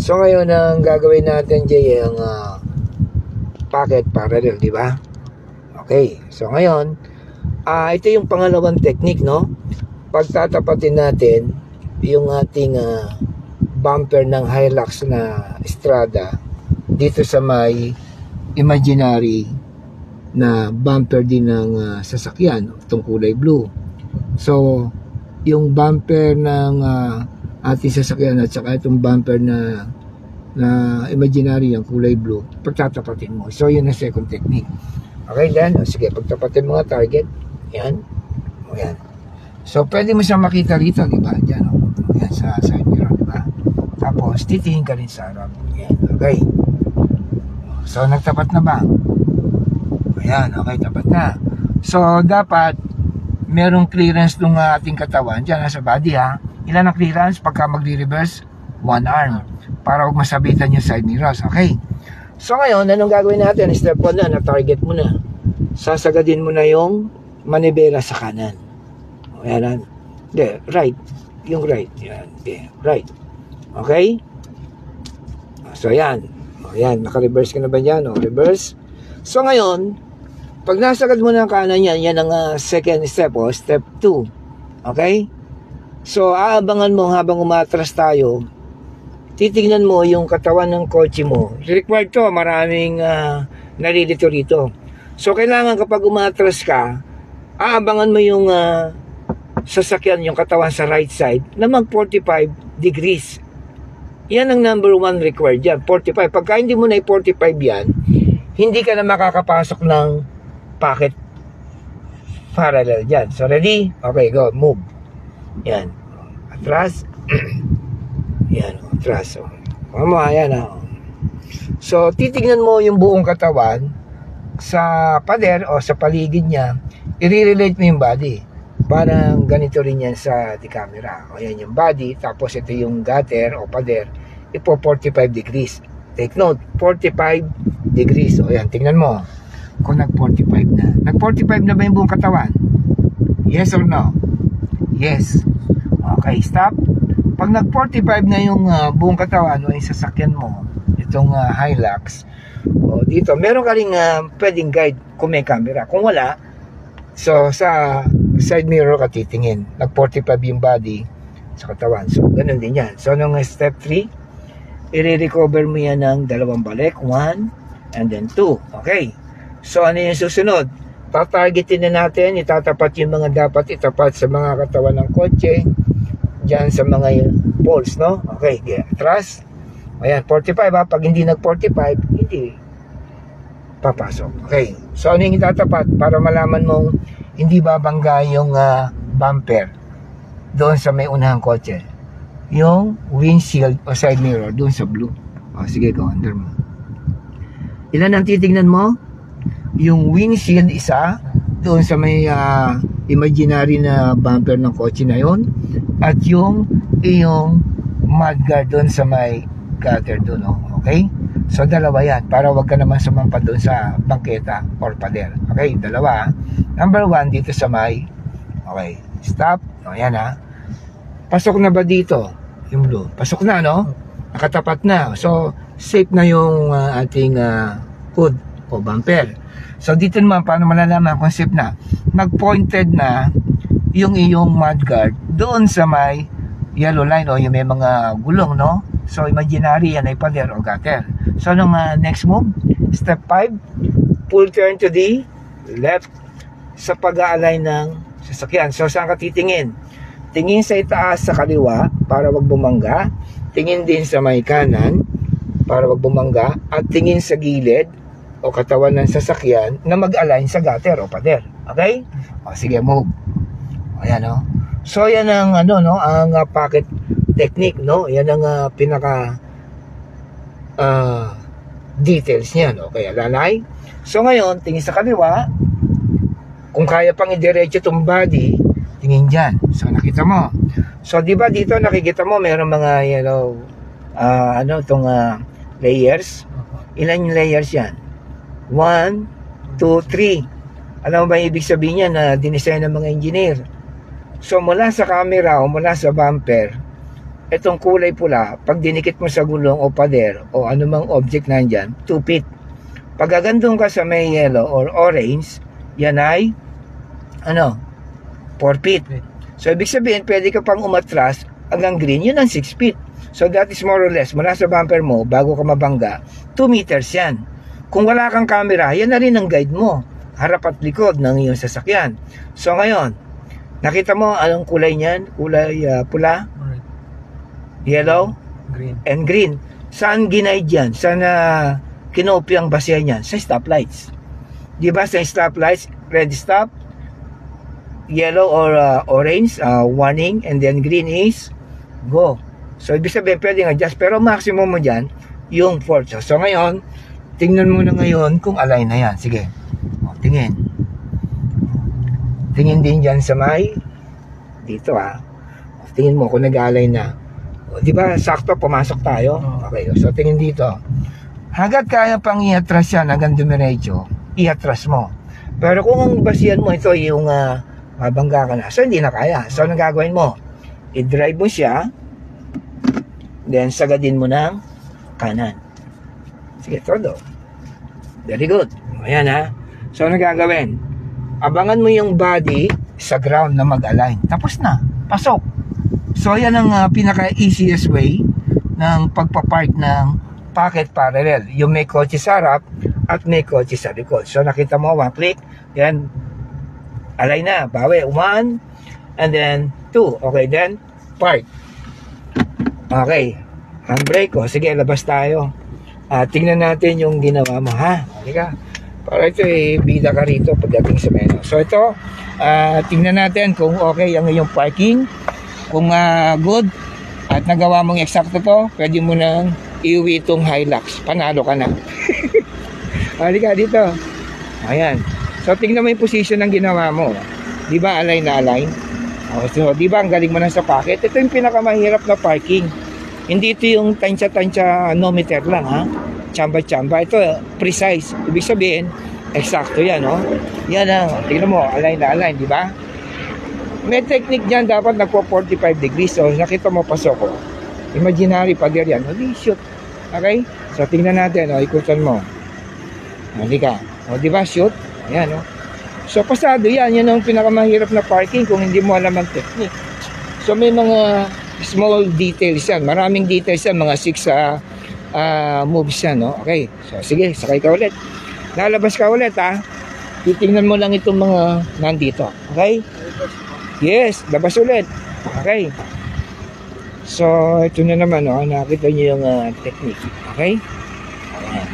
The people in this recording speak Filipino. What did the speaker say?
So ngayon ang gagawin natin Jay ang pocket parallel, di ba? Okay, so ngayon ito yung pangalawang technique, no? Pagtatapatin natin yung ating bumper ng Hilux na Strada dito sa may imaginary na bumper din ng sasakyan, itong kulay blue. So yung bumper ng ating sasakyan at saka itong bumper na imaginary, yung kulay blue, pagtatapatin mo. So yun ang second technique. Okay, then sige, pagtapatin mo nga target. Yan. O yan. So pwede mo siyang makita rito, di ba? Diyan, yan sa side mirror, di ba? Tapos titingin ka rin sa harap. Yan. Okay. So nagtapat na ba? Ayan, okay, tapat na. So dapat merong clearance ng ating katawan diyan sa body, ha. Ilan ang clearance pagka magre-reverse? 1 arm. Para huwag masabitan yung side mirrors. Okay. So ngayon, anong gagawin natin? Step 1 na, na-target mo na. Sasagadin mo na yung manibela sa kanan. Ayan. Hindi, right. Yung right. Yan. Okay. Right. Okay? So yan. Ayan, naka-reverse ka na ba dyan? O, reverse. So ngayon, pag nasagad mo na ang kanan yan, yan ang second step, o, step 2. Okay? So, aabangan mo habang umatras tayo, titignan mo yung katawan ng kotse mo. Required to, maraming nalilito rito. So, kailangan kapag umatras ka, aabangan mo yung sasakyan, yung katawan sa right side, na mag 45 degrees. Yan ang number 1 required yan, 45. Pagka hindi mo na 45 yan, hindi ka na makakapasok ng pocket parallel dyan. So, ready? Okay, go. Move. Yan. Atras. Yan. Atras. Yan. So, titignan mo yung buong katawan sa pader o sa paligid niya. I-relate mo yung body. Parang ganito rin yan sa camera. O yan yung body. Tapos ito yung gutter o pader. Ipo 45 degrees. Take note. 45 degrees. O yan. Tingnan mo. Kung nag-45 na. Nag-45 na ba yung buong katawan? Yes or no? Yes. Okay, stop. Pag nag-45 na yung buong katawan o yung sasakyan mo, itong Hilux, o dito, meron ka rin pwedeng guide kung may camera. Kung wala, so sa side mirror ka titingin. Nag-45 yung body sa katawan. So, ganun din yan. So, nung step 3, i-recover mo yan ng dalawang balik. 1 and then 2. Okay. So, ano yung susunod? Tatargetin na natin, itatapat yung mga dapat itapat sa mga katawan ng kotse, dyan sa mga poles, no? Okay, yeah. Atras. Ayan, 45 ha. Pag hindi nag-45, hindi papasok. Okay. So, ano yung itatapat para malaman mong hindi babangga yung bumper doon sa may unahang kotse? Yung windshield o side mirror doon sa blue. O, sige, go, under mo. Ilan ang titignan mo? Yung windshield isa doon sa may imaginary na bumper ng kotse na yon, at yung mudguard doon sa may gutter doon, okay? So dalawa yan para wag ka naman sumampa doon sa bangketa or pader. Okay, dalawa. Number 1 dito sa may, okay, stop. O yan ha. Pasok na ba dito yung blue? Pasok na, no? Nakatapat na. So safe na yung ating hood o bumper. So dito naman, paano malalaman kung safe na? Nag-pointed na yung iyong mudguard doon sa may yellow line o yung may mga gulong, no? So imaginary yan ay pader o gutter. So nung next move, step 5, full turn to the left sa pag-a-align ng sasakyan. So saan ka titingin? Tingin sa itaas sa kaliwa para wag bumangga. Tingin din sa may kanan para wag bumangga. At tingin sa gilid o katawan ng sasakyan na mag-align sa gutter o pader. Okay? O, sige, move. Ayan, no? So, yan ang, ang pocket technique, no? Yan ang pinaka details niyan. Okay, alalay. So, ngayon, tingin sa kaliwa. Kung kaya pang i-diretso itong body, tingin dyan. So, nakita mo. So, di ba dito nakikita mo, mayroong mga, layers. Ilan yung layers yan? 1, 2, 3. Alam mo ba yung ibig sabihin niya na dinesign ng mga engineer? So mula sa camera o mula sa bumper itong kulay pula, pag dinikit mo sa gulong o pader o anumang object nandyan, 2 feet. Pag gagandong ka sa may yellow or orange, yan ay 4 feet. So ibig sabihin, pwede ka pang umatras hanggang green, yun ang 6 feet. So that is more or less, mula sa bumper mo, bago ka mabangga, 2 meters yan. Kung wala kang camera, yan na rin ang guide mo, harap at likod ng iyong sasakyan. So ngayon, nakita mo anong kulay niyan? Kulay pula, yellow, and green. Saan ginaid yan? Saan kinopy ang basihan yan? Sa stoplights. Di ba sa stoplights, red stop, yellow or orange, warning, and then green is go. So ibig sabihin pwedeng adjust, pero maximum mo dyan yung 4. So ngayon, tingnan mo na ngayon kung align na yan. Sige, tingin. Tingin din dyan sa may dito tingin mo kung nag-align na. Di ba sakto pumasok tayo? Okay, so tingin dito. Hanggat kaya pang iatras yan hanggang dumiretso, iatras mo. Pero kung ang basihan mo ito yung mabangga ka na, so hindi na kaya. So anong gagawin mo? I-drive mo siya, then sagadin mo ng kanan. Sige, todo. Very good. Ayan So anong gagawin? Abangan mo yung body sa ground na mag-align. Tapos na. Pasok. So yan ang pinaka-easiest way ng pagpapark ng pocket parallel. Yung may kotse sa harap at may kotse sa likod. So nakita mo, one click. Yan. Align na. Bawi. 1 and then 2. Okay, then park. Okay. Handbrake. Sige, labas tayo. Tingnan natin yung ginawa mo, Halika. Para ito bida ka rito pagdating sa menu. So ito, tingnan natin kung okay ang iyong parking. Kung good at nagawa mong eksakto to, pwede mo nang iuwi itong Hilux. Panalo ka na. Halika dito. Ayan. So tingnan mo yung position ng ginawa mo. Di ba align na align? So, di ba ang galing mo na sa pocket? Ito yung pinakamahirap na parking. Hindi ito yung tansya-tansya nometer lang, Chamba-chamba. Ito, precise. Ibig sabihin, eksakto yan, Yan ang, tingnan mo, align na align, di ba? May technique dyan, dapat nagpo 45 degrees. So, nakita mo, pasok ko. Imaginary pader yan. Hindi, shoot. Okay? So, tingnan natin, ikutan mo. Halika. Di ba, shoot? Ayan, So, pasado yan. Yan ang pinakamahirap na parking kung hindi mo alam ang technique. So, may mga small details yan. Maraming details yan. Mga 6 moves yan, Okay. So, sige. Sakay ka ulit. Lalabas ka ulit, Titingnan mo lang itong mga nandito. Okay? Yes. Labas ulit. Okay. So, ito na naman, nakita niyo yung technique. Okay? Ayan.